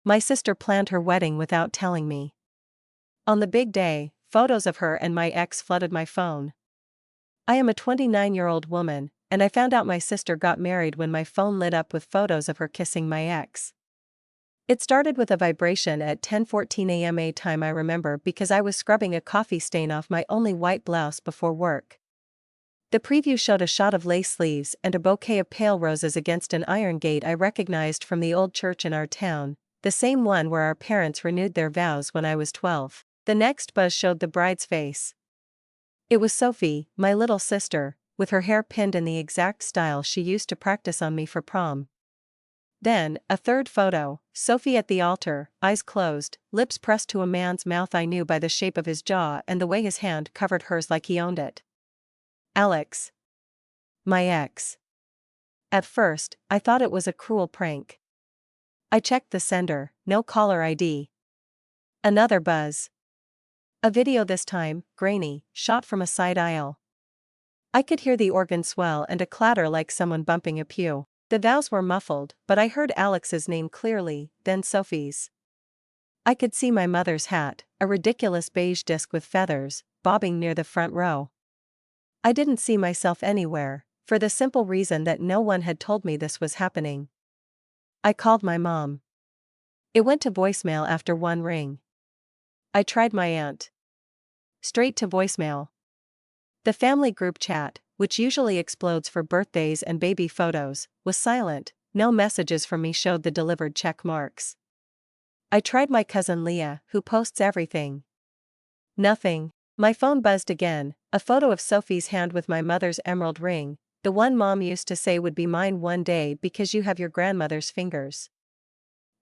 My sister planned her wedding without telling me. On the big day, photos of her and my ex flooded my phone. I am a 29-year-old woman, and I found out my sister got married when my phone lit up with photos of her kissing my ex. It started with a vibration at 10:14 a.m. a time I remember because I was scrubbing a coffee stain off my only white blouse before work. The preview showed a shot of lace sleeves and a bouquet of pale roses against an iron gate I recognized from the old church in our town, the same one where our parents renewed their vows when I was 12. The next buzz showed the bride's face. It was Sophie, my little sister, with her hair pinned in the exact style she used to practice on me for prom. Then, a third photo, Sophie at the altar, eyes closed, lips pressed to a man's mouth I knew by the shape of his jaw and the way his hand covered hers like he owned it. Alex. My ex. At first, I thought it was a cruel prank. I checked the sender, no caller ID. Another buzz. A video this time, grainy, shot from a side aisle. I could hear the organ swell and a clatter like someone bumping a pew. The vows were muffled, but I heard Alex's name clearly, then Sophie's. I could see my mother's hat, a ridiculous beige disc with feathers, bobbing near the front row. I didn't see myself anywhere, for the simple reason that no one had told me this was happening. I called my mom. It went to voicemail after one ring. I tried my aunt. Straight to voicemail. The family group chat, which usually explodes for birthdays and baby photos, was silent. No messages from me showed the delivered check marks. I tried my cousin Leah, who posts everything. Nothing. My phone buzzed again, a photo of Sophie's hand with my mother's emerald ring, the one Mom used to say would be mine one day because you have your grandmother's fingers.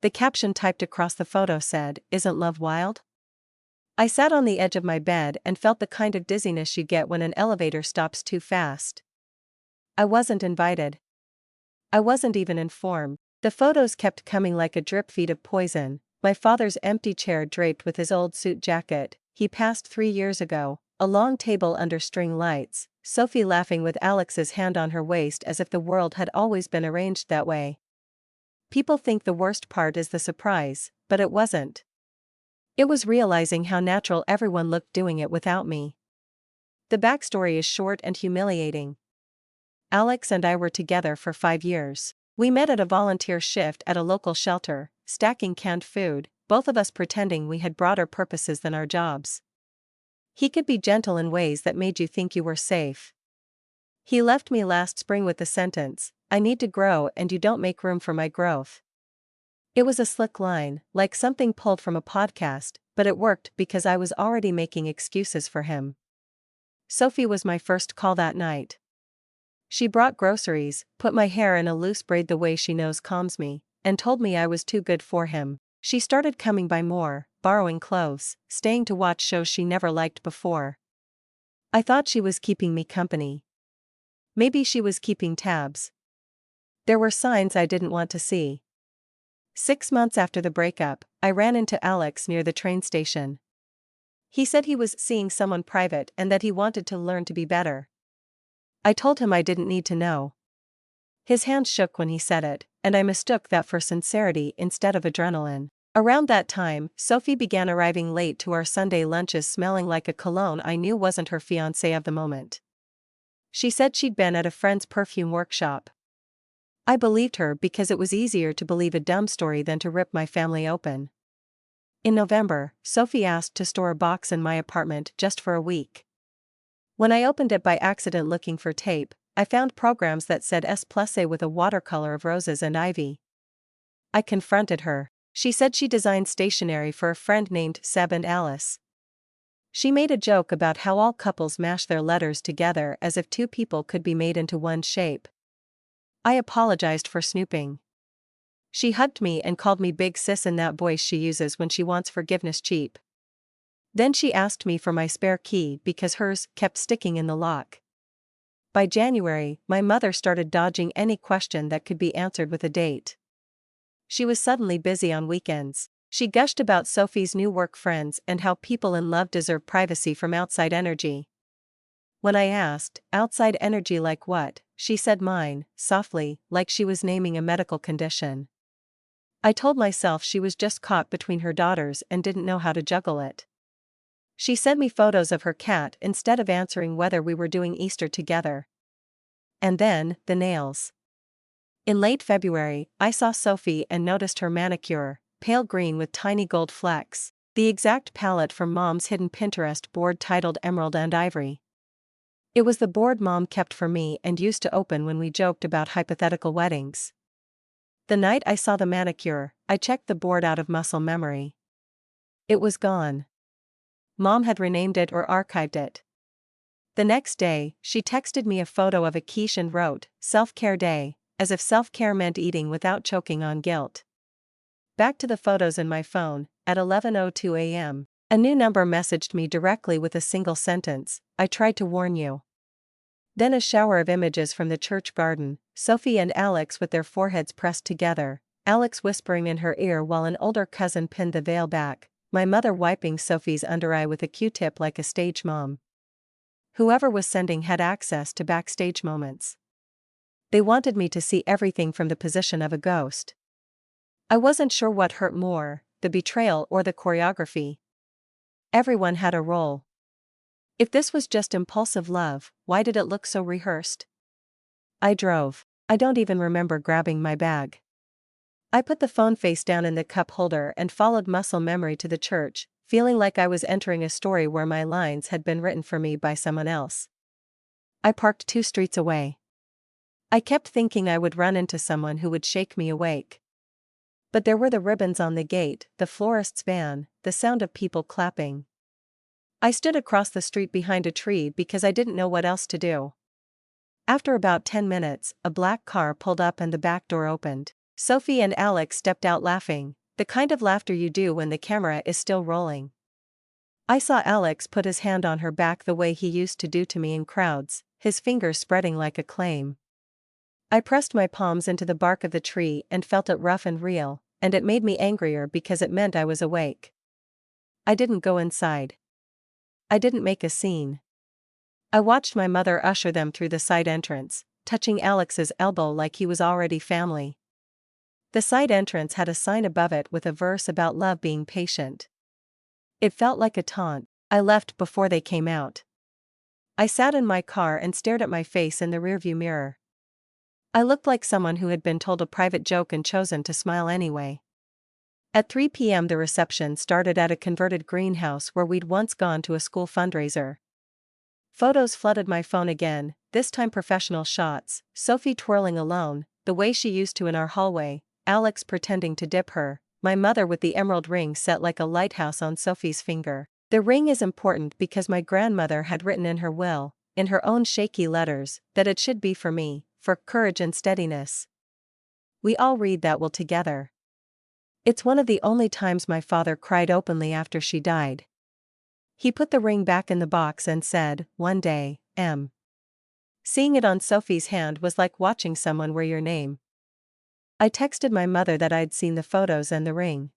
The caption typed across the photo said, "Isn't love wild?" I sat on the edge of my bed and felt the kind of dizziness you get when an elevator stops too fast. I wasn't invited. I wasn't even informed. The photos kept coming like a drip feed of poison. My father's empty chair draped with his old suit jacket, he passed 3 years ago, a long table under string lights, Sophie laughing with Alex's hand on her waist as if the world had always been arranged that way. People think the worst part is the surprise, but it wasn't. It was realizing how natural everyone looked doing it without me. The backstory is short and humiliating. Alex and I were together for 5 years. We met at a volunteer shift at a local shelter, stacking canned food, both of us pretending we had broader purposes than our jobs. He could be gentle in ways that made you think you were safe. He left me last spring with the sentence, "I need to grow and you don't make room for my growth." It was a slick line, like something pulled from a podcast, but it worked because I was already making excuses for him. Sophie was my first call that night. She brought groceries, put my hair in a loose braid the way she knows calms me, and told me I was too good for him. She started coming by more, borrowing clothes, staying to watch shows she never liked before. I thought she was keeping me company. Maybe she was keeping tabs. There were signs I didn't want to see. 6 months after the breakup, I ran into Alex near the train station. He said he was seeing someone private and that he wanted to learn to be better. I told him I didn't need to know. His hand shook when he said it, and I mistook that for sincerity instead of adrenaline. Around that time, Sophie began arriving late to our Sunday lunches smelling like a cologne I knew wasn't her fiancé of the moment. She said she'd been at a friend's perfume workshop. I believed her because it was easier to believe a dumb story than to rip my family open. In November, Sophie asked to store a box in my apartment just for a week. When I opened it by accident looking for tape, I found programs that said S plus A with a watercolor of roses and ivy. I confronted her. She said she designed stationery for a friend named Seb and Alice. She made a joke about how all couples mash their letters together as if two people could be made into one shape. I apologized for snooping. She hugged me and called me big sis in that voice she uses when she wants forgiveness cheap. Then she asked me for my spare key because hers kept sticking in the lock. By January, my mother started dodging any question that could be answered with a date. She was suddenly busy on weekends. She gushed about Sophie's new work friends and how people in love deserve privacy from outside energy. When I asked, outside energy like what, she said mine, softly, like she was naming a medical condition. I told myself she was just caught between her daughters and didn't know how to juggle it. She sent me photos of her cat instead of answering whether we were doing Easter together. And then, the nails. In late February, I saw Sophie and noticed her manicure, pale green with tiny gold flecks, the exact palette from Mom's hidden Pinterest board titled Emerald and Ivory. It was the board Mom kept for me and used to open when we joked about hypothetical weddings. The night I saw the manicure, I checked the board out of muscle memory. It was gone. Mom had renamed it or archived it. The next day, she texted me a photo of a quiche and wrote, "Self-care day," as if self-care meant eating without choking on guilt. Back to the photos in my phone, at 11:02 a.m., a new number messaged me directly with a single sentence, "I tried to warn you." Then a shower of images from the church garden, Sophie and Alex with their foreheads pressed together, Alex whispering in her ear while an older cousin pinned the veil back, my mother wiping Sophie's under eye with a Q-tip like a stage mom. Whoever was sending had access to backstage moments. They wanted me to see everything from the position of a ghost. I wasn't sure what hurt more, the betrayal or the choreography. Everyone had a role. If this was just impulsive love, why did it look so rehearsed? I drove. I don't even remember grabbing my bag. I put the phone face down in the cup holder and followed muscle memory to the church, feeling like I was entering a story where my lines had been written for me by someone else. I parked 2 streets away. I kept thinking I would run into someone who would shake me awake. But there were the ribbons on the gate, the florist's van, the sound of people clapping. I stood across the street behind a tree because I didn't know what else to do. After about 10 minutes, a black car pulled up and the back door opened. Sophie and Alex stepped out laughing, the kind of laughter you do when the camera is still rolling. I saw Alex put his hand on her back the way he used to do to me in crowds, his fingers spreading like a claim. I pressed my palms into the bark of the tree and felt it rough and real, and it made me angrier because it meant I was awake. I didn't go inside. I didn't make a scene. I watched my mother usher them through the side entrance, touching Alex's elbow like he was already family. The side entrance had a sign above it with a verse about love being patient. It felt like a taunt. I left before they came out. I sat in my car and stared at my face in the rearview mirror. I looked like someone who had been told a private joke and chosen to smile anyway. At 3 p.m. the reception started at a converted greenhouse where we'd once gone to a school fundraiser. Photos flooded my phone again, this time professional shots, Sophie twirling alone, the way she used to in our hallway, Alex pretending to dip her, my mother with the emerald ring set like a lighthouse on Sophie's finger. The ring is important because my grandmother had written in her will, in her own shaky letters, that it should be for me, for courage and steadiness. We all read that will together. It's one of the only times my father cried openly after she died. He put the ring back in the box and said, "One day, M." Seeing it on Sophie's hand was like watching someone wear your name. I texted my mother that I'd seen the photos and the ring.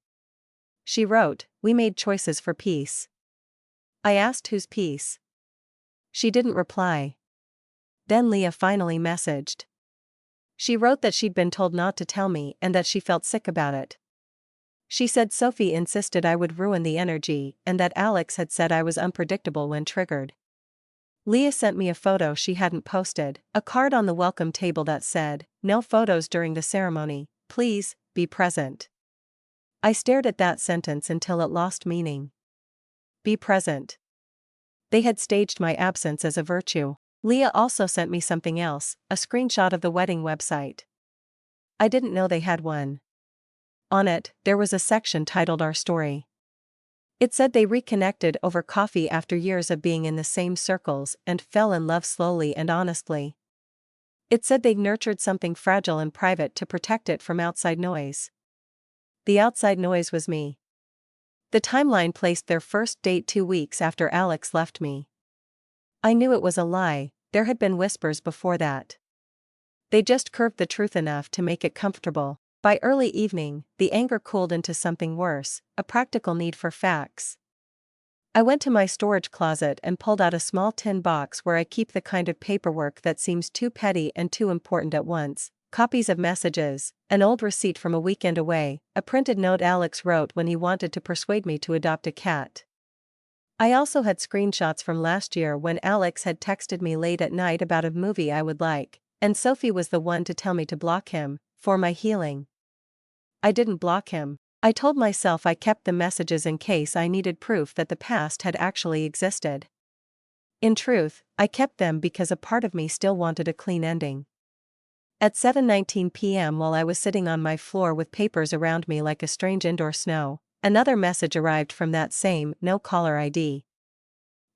She wrote, "We made choices for peace." I asked whose peace. She didn't reply. Then Leah finally messaged. She wrote that she'd been told not to tell me and that she felt sick about it. She said Sophie insisted I would ruin the energy and that Alex had said I was unpredictable when triggered. Leah sent me a photo she hadn't posted, a card on the welcome table that said, "No photos during the ceremony, please, be present." I stared at that sentence until it lost meaning. Be present. They had staged my absence as a virtue. Leah also sent me something else, a screenshot of the wedding website. I didn't know they had one. On it, there was a section titled Our Story. It said they reconnected over coffee after years of being in the same circles and fell in love slowly and honestly. It said they'd nurtured something fragile and private to protect it from outside noise. The outside noise was me. The timeline placed their first date 2 weeks after Alex left me. I knew it was a lie, there had been whispers before that. They just curved the truth enough to make it comfortable. By early evening, the anger cooled into something worse, a practical need for facts. I went to my storage closet and pulled out a small tin box where I keep the kind of paperwork that seems too petty and too important at once, copies of messages, an old receipt from a weekend away, a printed note Alex wrote when he wanted to persuade me to adopt a cat. I also had screenshots from last year when Alex had texted me late at night about a movie I would like, and Sophie was the one to tell me to block him, for my healing. I didn't block him. I told myself I kept the messages in case I needed proof that the past had actually existed. In truth, I kept them because a part of me still wanted a clean ending. At 7:19 p.m. while I was sitting on my floor with papers around me like a strange indoor snow, another message arrived from that same no-caller ID.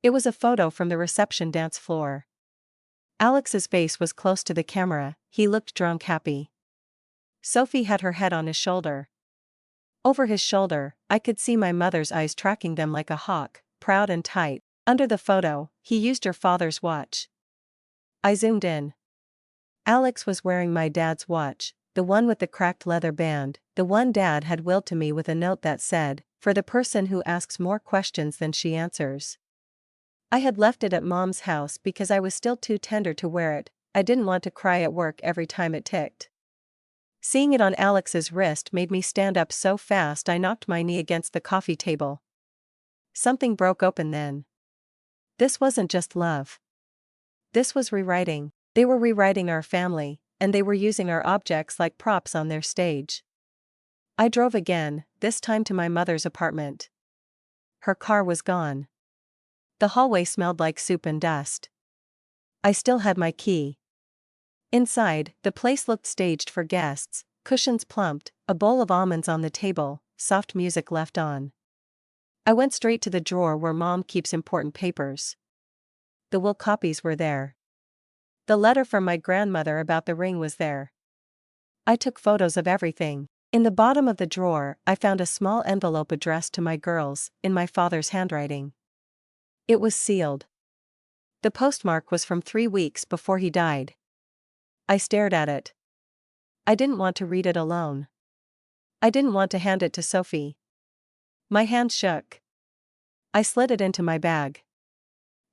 It was a photo from the reception dance floor. Alex's face was close to the camera, he looked drunk happy. Sophie had her head on his shoulder. Over his shoulder, I could see my mother's eyes tracking them like a hawk, proud and tight. Under the photo, he used her father's watch. I zoomed in. Alex was wearing my dad's watch, the one with the cracked leather band, the one Dad had willed to me with a note that said, "For the person who asks more questions than she answers." I had left it at Mom's house because I was still too tender to wear it. I didn't want to cry at work every time it ticked. Seeing it on Alex's wrist made me stand up so fast I knocked my knee against the coffee table. Something broke open then. This wasn't just love. This was rewriting. They were rewriting our family, and they were using our objects like props on their stage. I drove again, this time to my mother's apartment. Her car was gone. The hallway smelled like soup and dust. I still had my key. Inside, the place looked staged for guests, cushions plumped, a bowl of almonds on the table, soft music left on. I went straight to the drawer where Mom keeps important papers. The will copies were there. The letter from my grandmother about the ring was there. I took photos of everything. In the bottom of the drawer, I found a small envelope addressed to my girls, in my father's handwriting. It was sealed. The postmark was from 3 weeks before he died. I stared at it. I didn't want to read it alone. I didn't want to hand it to Sophie. My hand shook. I slid it into my bag.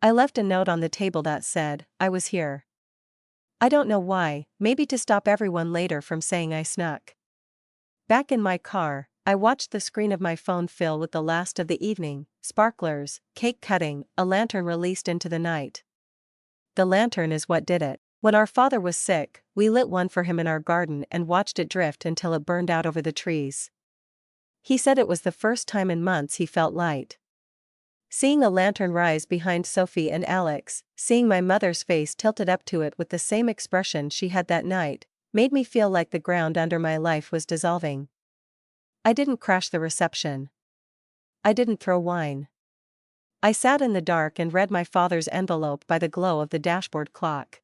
I left a note on the table that said, "I was here." I don't know why, maybe to stop everyone later from saying I snuck. Back in my car, I watched the screen of my phone fill with the last of the evening, sparklers, cake cutting, a lantern released into the night. The lantern is what did it. When our father was sick, we lit one for him in our garden and watched it drift until it burned out over the trees. He said it was the first time in months he felt light. Seeing a lantern rise behind Sophie and Alex, seeing my mother's face tilted up to it with the same expression she had that night, made me feel like the ground under my life was dissolving. I didn't crash the reception. I didn't throw wine. I sat in the dark and read my father's envelope by the glow of the dashboard clock.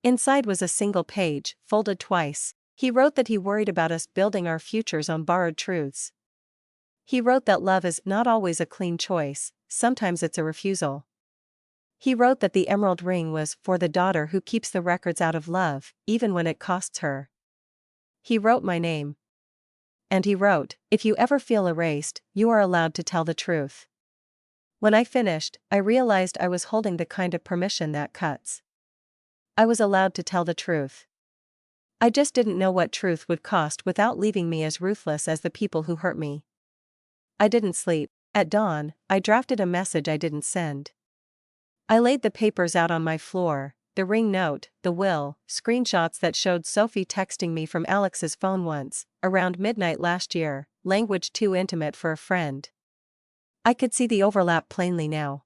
Inside was a single page, folded twice. He wrote that he worried about us building our futures on borrowed truths. He wrote that love is not always a clean choice, sometimes it's a refusal. He wrote that the emerald ring was for the daughter who keeps the records out of love, even when it costs her. He wrote my name. And he wrote, "If you ever feel erased, you are allowed to tell the truth." When I finished, I realized I was holding the kind of permission that cuts. I was allowed to tell the truth. I just didn't know what truth would cost without leaving me as ruthless as the people who hurt me. I didn't sleep. At dawn, I drafted a message I didn't send. I laid the papers out on my floor, the ring note, the will, screenshots that showed Sophie texting me from Alex's phone once, around midnight last year, language too intimate for a friend. I could see the overlap plainly now.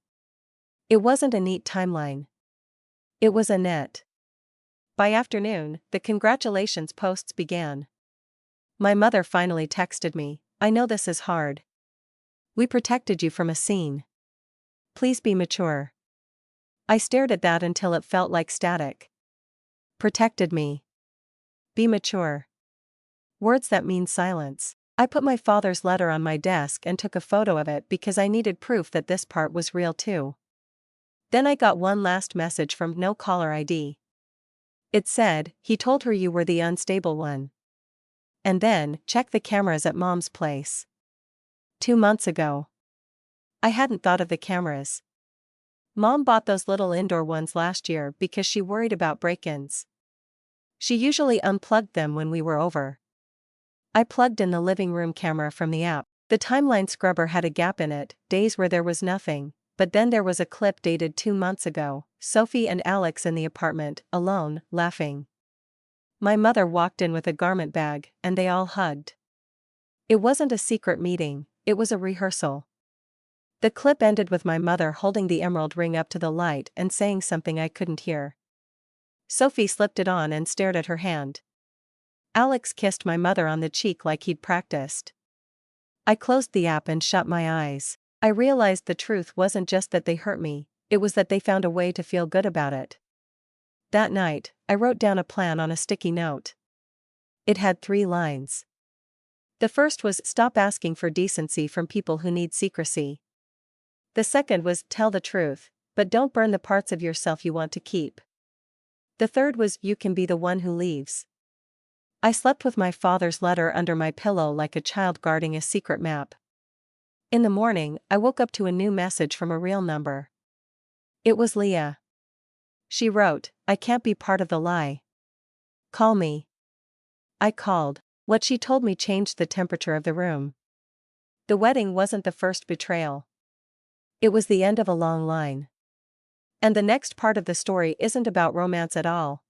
It wasn't a neat timeline. It was a net. By afternoon, the congratulations posts began. My mother finally texted me, "I know this is hard. We protected you from a scene. Please be mature." I stared at that until it felt like static. Protected me. Be mature. Words that mean silence. I put my father's letter on my desk and took a photo of it because I needed proof that this part was real too. Then I got one last message from no caller ID. It said, "He told her you were the unstable one." And then, check the cameras at Mom's place. 2 months ago. I hadn't thought of the cameras. Mom bought those little indoor ones last year because she worried about break-ins. She usually unplugged them when we were over. I plugged in the living room camera from the app. The timeline scrubber had a gap in it, days where there was nothing, but then there was a clip dated 2 months ago, Sophie and Alex in the apartment, alone, laughing. My mother walked in with a garment bag, and they all hugged. It wasn't a secret meeting, it was a rehearsal. The clip ended with my mother holding the emerald ring up to the light and saying something I couldn't hear. Sophie slipped it on and stared at her hand. Alex kissed my mother on the cheek like he'd practiced. I closed the app and shut my eyes. I realized the truth wasn't just that they hurt me, it was that they found a way to feel good about it. That night, I wrote down a plan on a sticky note. It had 3 lines. The first was, stop asking for decency from people who need secrecy. The second was, tell the truth, but don't burn the parts of yourself you want to keep. The third was, you can be the one who leaves. I slept with my father's letter under my pillow like a child guarding a secret map. In the morning, I woke up to a new message from a real number. It was Leah. She wrote, I can't be part of the lie. Call me. I called. What she told me changed the temperature of the room. The wedding wasn't the first betrayal. It was the end of a long line. And the next part of the story isn't about romance at all.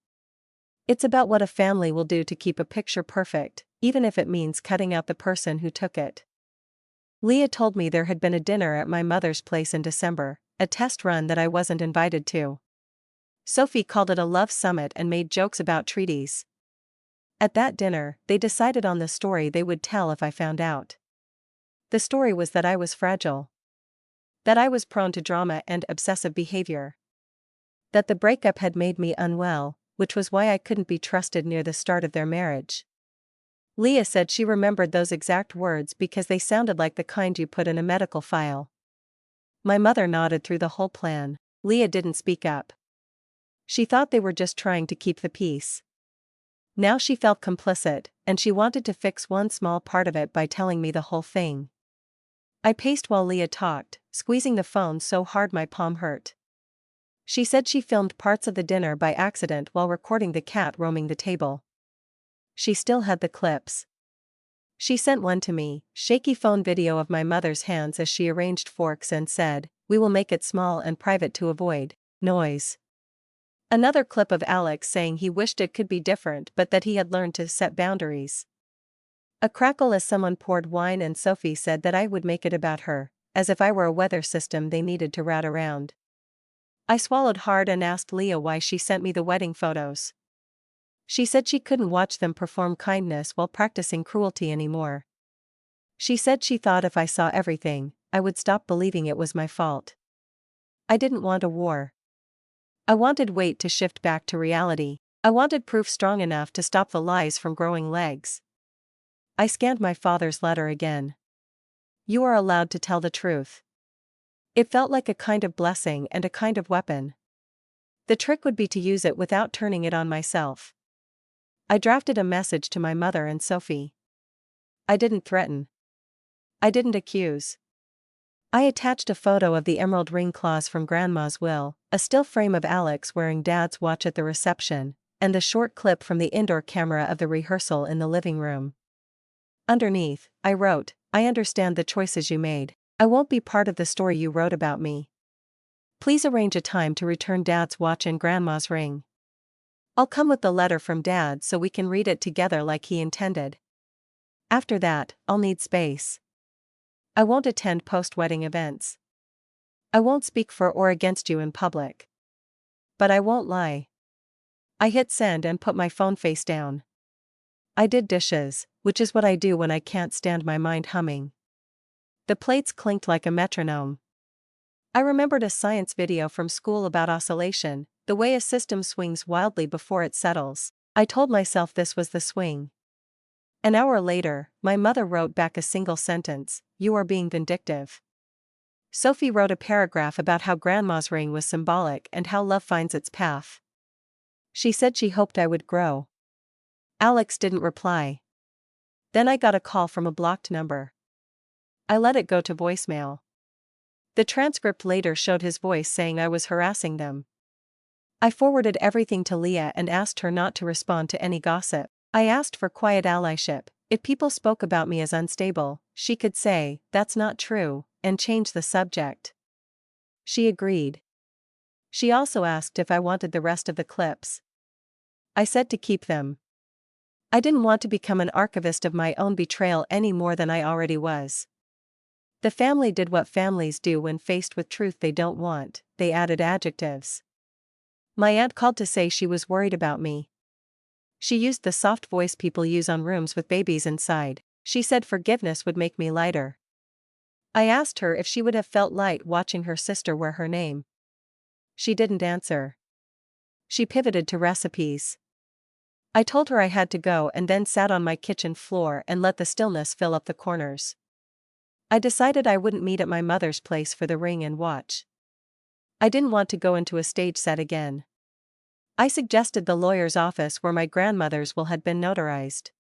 It's about what a family will do to keep a picture perfect, even if it means cutting out the person who took it. Leah told me there had been a dinner at my mother's place in December, a test run that I wasn't invited to. Sophie called it a love summit and made jokes about treaties. At that dinner, they decided on the story they would tell if I found out. The story was that I was fragile. That I was prone to drama and obsessive behavior. That the breakup had made me unwell, which was why I couldn't be trusted near the start of their marriage. Leah said she remembered those exact words because they sounded like the kind you put in a medical file. My mother nodded through the whole plan. Leah didn't speak up. She thought they were just trying to keep the peace. Now she felt complicit, and she wanted to fix one small part of it by telling me the whole thing. I paced while Leah talked, squeezing the phone so hard my palm hurt. She said she filmed parts of the dinner by accident while recording the cat roaming the table. She still had the clips. She sent one to me, shaky phone video of my mother's hands as she arranged forks, and said, we will make it small and private to avoid noise. Another clip of Alex saying he wished it could be different but that he had learned to set boundaries. A crackle as someone poured wine, and Sophie said that I would make it about her, as if I were a weather system they needed to rat around. I swallowed hard and asked Leah why she sent me the wedding photos. She said she couldn't watch them perform kindness while practicing cruelty anymore. She said she thought if I saw everything, I would stop believing it was my fault. I didn't want a war. I wanted weight to shift back to reality. I wanted proof strong enough to stop the lies from growing legs. I scanned my father's letter again. You are allowed to tell the truth. It felt like a kind of blessing and a kind of weapon. The trick would be to use it without turning it on myself. I drafted a message to my mother and Sophie. I didn't threaten. I didn't accuse. I attached a photo of the emerald ring clause from Grandma's will, a still frame of Alex wearing Dad's watch at the reception, and the short clip from the indoor camera of the rehearsal in the living room. Underneath, I wrote, I understand the choices you made. I won't be part of the story you wrote about me. Please arrange a time to return Dad's watch and Grandma's ring. I'll come with the letter from Dad so we can read it together like he intended. After that, I'll need space. I won't attend post-wedding events. I won't speak for or against you in public. But I won't lie. I hit send and put my phone face down. I did dishes, which is what I do when I can't stand my mind humming. The plates clinked like a metronome. I remembered a science video from school about oscillation, the way a system swings wildly before it settles. I told myself this was the swing. An hour later, my mother wrote back a single sentence, you are being vindictive. Sophie wrote a paragraph about how Grandma's ring was symbolic and how love finds its path. She said she hoped I would grow. Alex didn't reply. Then I got a call from a blocked number. I let it go to voicemail. The transcript later showed his voice saying I was harassing them. I forwarded everything to Leah and asked her not to respond to any gossip. I asked for quiet allyship. If people spoke about me as unstable, she could say, "That's not true," and change the subject. She agreed. She also asked if I wanted the rest of the clips. I said to keep them. I didn't want to become an archivist of my own betrayal any more than I already was. The family did what families do when faced with truth they don't want, they added adjectives. My aunt called to say she was worried about me. She used the soft voice people use on rooms with babies inside. She said forgiveness would make me lighter. I asked her if she would have felt light watching her sister wear her name. She didn't answer. She pivoted to recipes. I told her I had to go and then sat on my kitchen floor and let the stillness fill up the corners. I decided I wouldn't meet at my mother's place for the ring and watch. I didn't want to go into a stage set again. I suggested the lawyer's office where my grandmother's will had been notarized.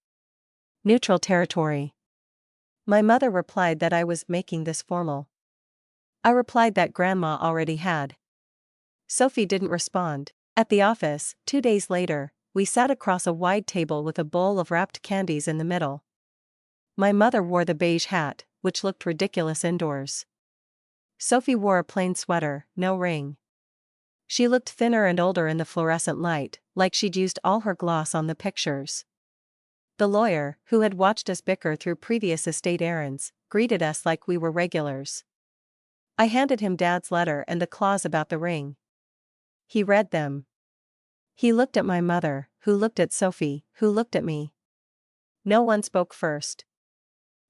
Neutral territory. My mother replied that I was making this formal. I replied that Grandma already had. Sophie didn't respond. At the office, 2 days later, we sat across a wide table with a bowl of wrapped candies in the middle. My mother wore the beige hat, which looked ridiculous indoors. Sophie wore a plain sweater, no ring. She looked thinner and older in the fluorescent light, like she'd used all her gloss on the pictures. The lawyer, who had watched us bicker through previous estate errands, greeted us like we were regulars. I handed him Dad's letter and the clause about the ring. He read them. He looked at my mother, who looked at Sophie, who looked at me. No one spoke first.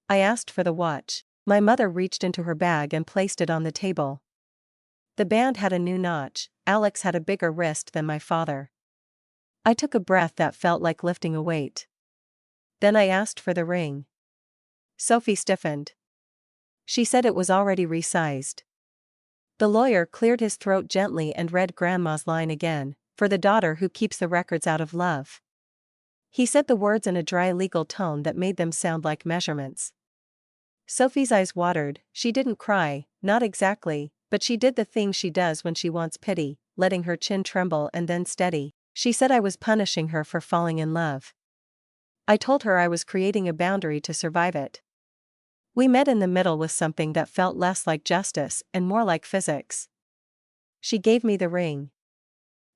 I asked for the watch. My mother reached into her bag and placed it on the table. The band had a new notch. Alex had a bigger wrist than my father. I took a breath that felt like lifting a weight. Then I asked for the ring. Sophie stiffened. She said it was already resized. The lawyer cleared his throat gently and read Grandma's line again, for the daughter who keeps the records out of love. He said the words in a dry legal tone that made them sound like measurements. Sophie's eyes watered. She didn't cry, not exactly, but she did the thing she does when she wants pity, letting her chin tremble and then steady. She said I was punishing her for falling in love. I told her I was creating a boundary to survive it. We met in the middle with something that felt less like justice and more like physics. She gave me the ring.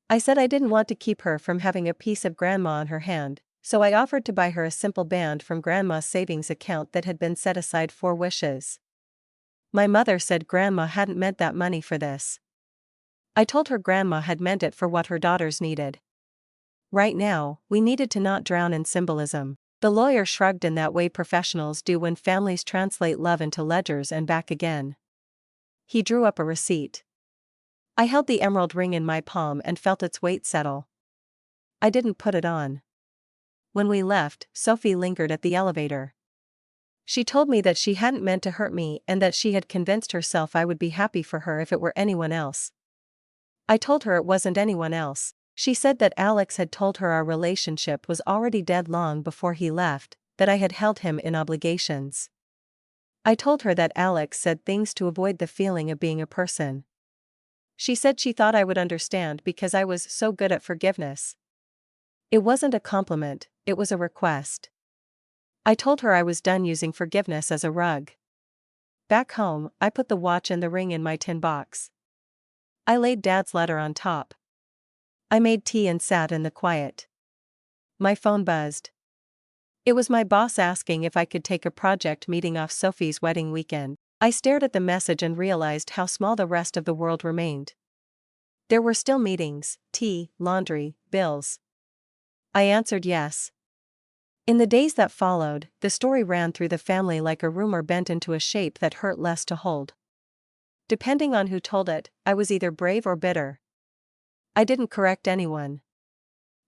I said I didn't want to keep her from having a piece of Grandma on her hand, so I offered to buy her a simple band from Grandma's savings account that had been set aside for wishes. My mother said Grandma hadn't meant that money for this. I told her Grandma had meant it for what her daughters needed. Right now, we needed to not drown in symbolism. The lawyer shrugged in that way professionals do when families translate love into ledgers and back again. He drew up a receipt. I held the emerald ring in my palm and felt its weight settle. I didn't put it on. When we left, Sophie lingered at the elevator. She told me that she hadn't meant to hurt me and that she had convinced herself I would be happy for her if it were anyone else. I told her it wasn't anyone else. She said that Alex had told her our relationship was already dead long before he left, that I had held him in obligations. I told her that Alex said things to avoid the feeling of being a person. She said she thought I would understand because I was so good at forgiveness. It wasn't a compliment, it was a request. I told her I was done using forgiveness as a rug. Back home, I put the watch and the ring in my tin box. I laid Dad's letter on top. I made tea and sat in the quiet. My phone buzzed. It was my boss asking if I could take a project meeting off Sophie's wedding weekend. I stared at the message and realized how small the rest of the world remained. There were still meetings, tea, laundry, bills. I answered yes. In the days that followed, the story ran through the family like a rumor bent into a shape that hurt less to hold. Depending on who told it, I was either brave or bitter. I didn't correct anyone.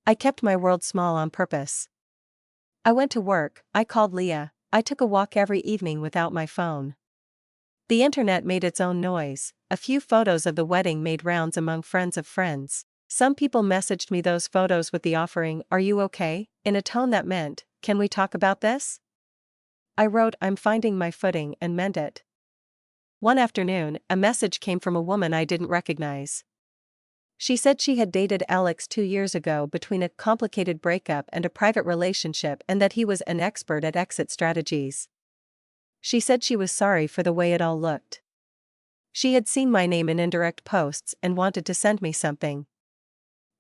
I kept my world small on purpose. I went to work, I called Leah, I took a walk every evening without my phone. The internet made its own noise. A few photos of the wedding made rounds among friends of friends. Some people messaged me those photos with the offering, "Are you okay?" in a tone that meant, "Can we talk about this?" I wrote, "I'm finding my footing," and meant it. One afternoon, a message came from a woman I didn't recognize. She said she had dated Alex 2 years ago between a complicated breakup and a private relationship and that he was an expert at exit strategies. She said she was sorry for the way it all looked. She had seen my name in indirect posts and wanted to send me something.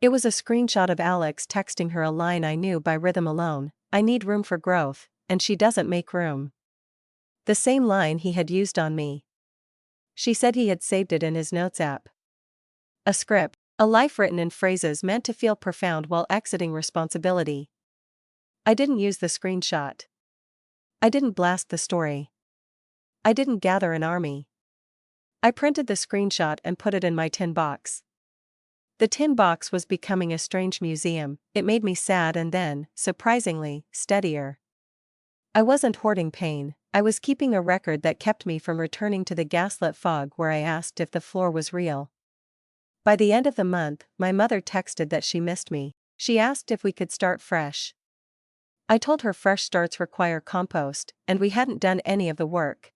It was a screenshot of Alex texting her a line I knew by rhythm alone: "I need room for growth, and she doesn't make room." The same line he had used on me. She said he had saved it in his notes app. A script, a life written in phrases meant to feel profound while exiting responsibility. I didn't use the screenshot. I didn't blast the story. I didn't gather an army. I printed the screenshot and put it in my tin box. The tin box was becoming a strange museum. It made me sad and then, surprisingly, steadier. I wasn't hoarding pain, I was keeping a record that kept me from returning to the gaslit fog where I asked if the floor was real. By the end of the month, my mother texted that she missed me. She asked if we could start fresh. I told her fresh starts require compost, and we hadn't done any of the work.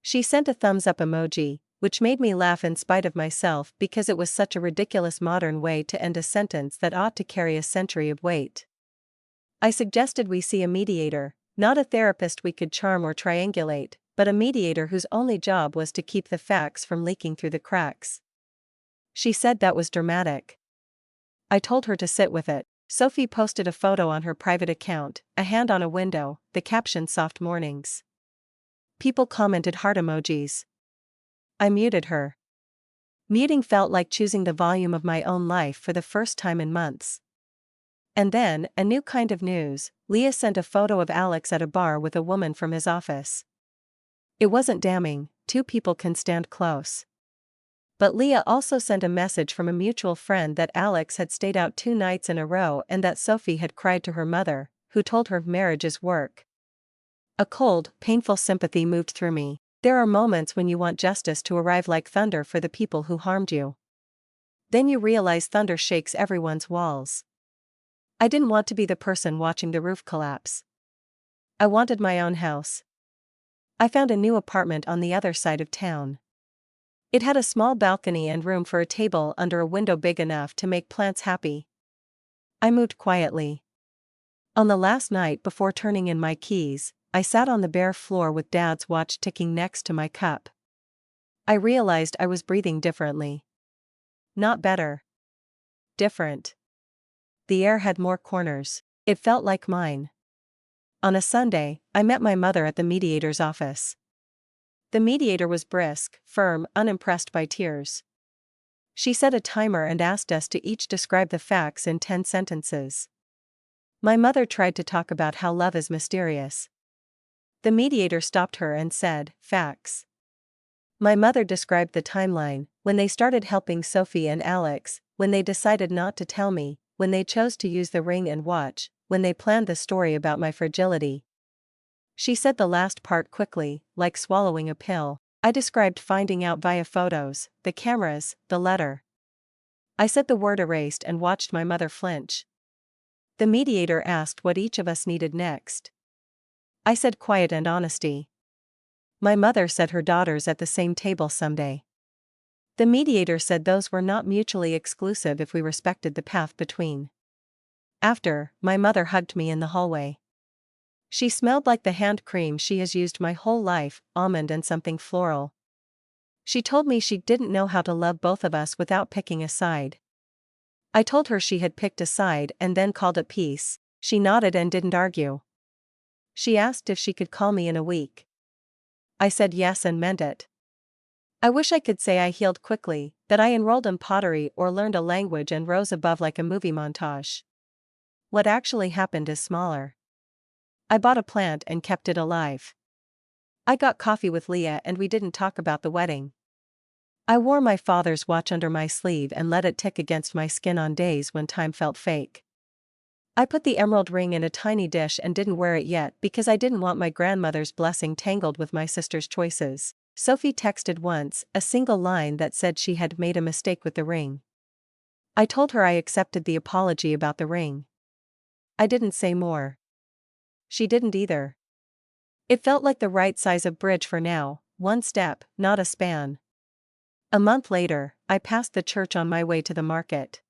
She sent a thumbs up emoji, which made me laugh in spite of myself because it was such a ridiculous modern way to end a sentence that ought to carry a century of weight. I suggested we see a mediator, not a therapist we could charm or triangulate, but a mediator whose only job was to keep the facts from leaking through the cracks. She said that was dramatic. I told her to sit with it. Sophie posted a photo on her private account, a hand on a window, the caption "Soft Mornings." People commented heart emojis. I muted her. Muting felt like choosing the volume of my own life for the first time in months. And then, a new kind of news: Leah sent a photo of Alex at a bar with a woman from his office. It wasn't damning, two people can stand close. But Leah also sent a message from a mutual friend that Alex had stayed out 2 nights in a row and that Sophie had cried to her mother, who told her marriage is work. A cold, painful sympathy moved through me. There are moments when you want justice to arrive like thunder for the people who harmed you. Then you realize thunder shakes everyone's walls. I didn't want to be the person watching the roof collapse. I wanted my own house. I found a new apartment on the other side of town. It had a small balcony and room for a table under a window big enough to make plants happy. I moved quietly. On the last night before turning in my keys, I sat on the bare floor with Dad's watch ticking next to my cup. I realized I was breathing differently. Not better. Different. The air had more corners. It felt like mine. On a Sunday, I met my mother at the mediator's office. The mediator was brisk, firm, unimpressed by tears. She set a timer and asked us to each describe the facts in 10 sentences. My mother tried to talk about how love is mysterious. The mediator stopped her and said, "Facts." My mother described the timeline: when they started helping Sophie and Alex, when they decided not to tell me, when they chose to use the ring and watch, when they planned the story about my fragility. She said the last part quickly, like swallowing a pill. I described finding out via photos, the cameras, the letter. I said the word erased and watched my mother flinch. The mediator asked what each of us needed next. I said quiet and honesty. My mother said her daughters at the same table someday. The mediator said those were not mutually exclusive if we respected the path between. After, my mother hugged me in the hallway. She smelled like the hand cream she has used my whole life, almond and something floral. She told me she didn't know how to love both of us without picking a side. I told her she had picked a side and then called it peace. She nodded and didn't argue. She asked if she could call me in a week. I said yes and meant it. I wish I could say I healed quickly, that I enrolled in pottery or learned a language and rose above like a movie montage. What actually happened is smaller. I bought a plant and kept it alive. I got coffee with Leah and we didn't talk about the wedding. I wore my father's watch under my sleeve and let it tick against my skin on days when time felt fake. I put the emerald ring in a tiny dish and didn't wear it yet because I didn't want my grandmother's blessing tangled with my sister's choices. Sophie texted once, a single line that said she had made a mistake with the ring. I told her I accepted the apology about the ring. I didn't say more. She didn't either. It felt like the right size of bridge for now, one step, not a span. A month later, I passed the church on my way to the market.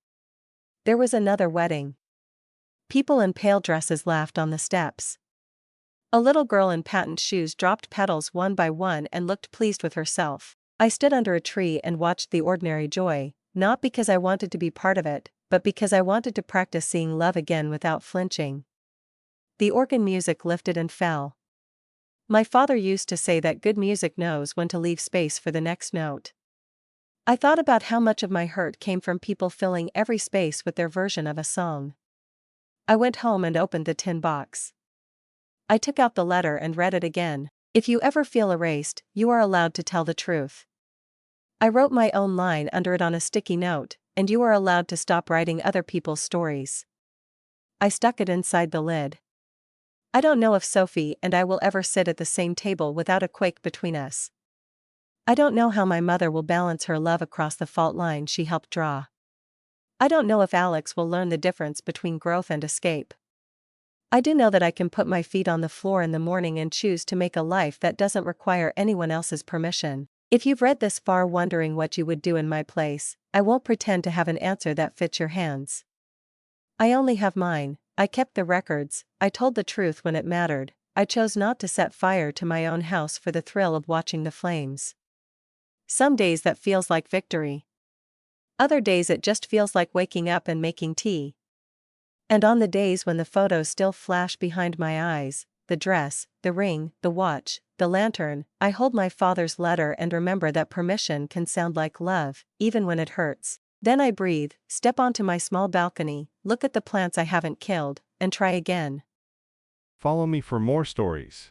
There was another wedding. People in pale dresses laughed on the steps. A little girl in patent shoes dropped petals one by one and looked pleased with herself. I stood under a tree and watched the ordinary joy, not because I wanted to be part of it, but because I wanted to practice seeing love again without flinching. The organ music lifted and fell. My father used to say that good music knows when to leave space for the next note. I thought about how much of my hurt came from people filling every space with their version of a song. I went home and opened the tin box. I took out the letter and read it again. If you ever feel erased, you are allowed to tell the truth. I wrote my own line under it on a sticky note, and you are allowed to stop writing other people's stories. I stuck it inside the lid. I don't know if Sophie and I will ever sit at the same table without a quake between us. I don't know how my mother will balance her love across the fault line she helped draw. I don't know if Alex will learn the difference between growth and escape. I do know that I can put my feet on the floor in the morning and choose to make a life that doesn't require anyone else's permission. If you've read this far wondering what you would do in my place, I won't pretend to have an answer that fits your hands. I only have mine. I kept the records, I told the truth when it mattered, I chose not to set fire to my own house for the thrill of watching the flames. Some days that feels like victory. Other days it just feels like waking up and making tea. And on the days when the photos still flash behind my eyes, the dress, the ring, the watch, the lantern, I hold my father's letter and remember that permission can sound like love, even when it hurts. Then I breathe, step onto my small balcony, look at the plants I haven't killed, and try again. Follow me for more stories.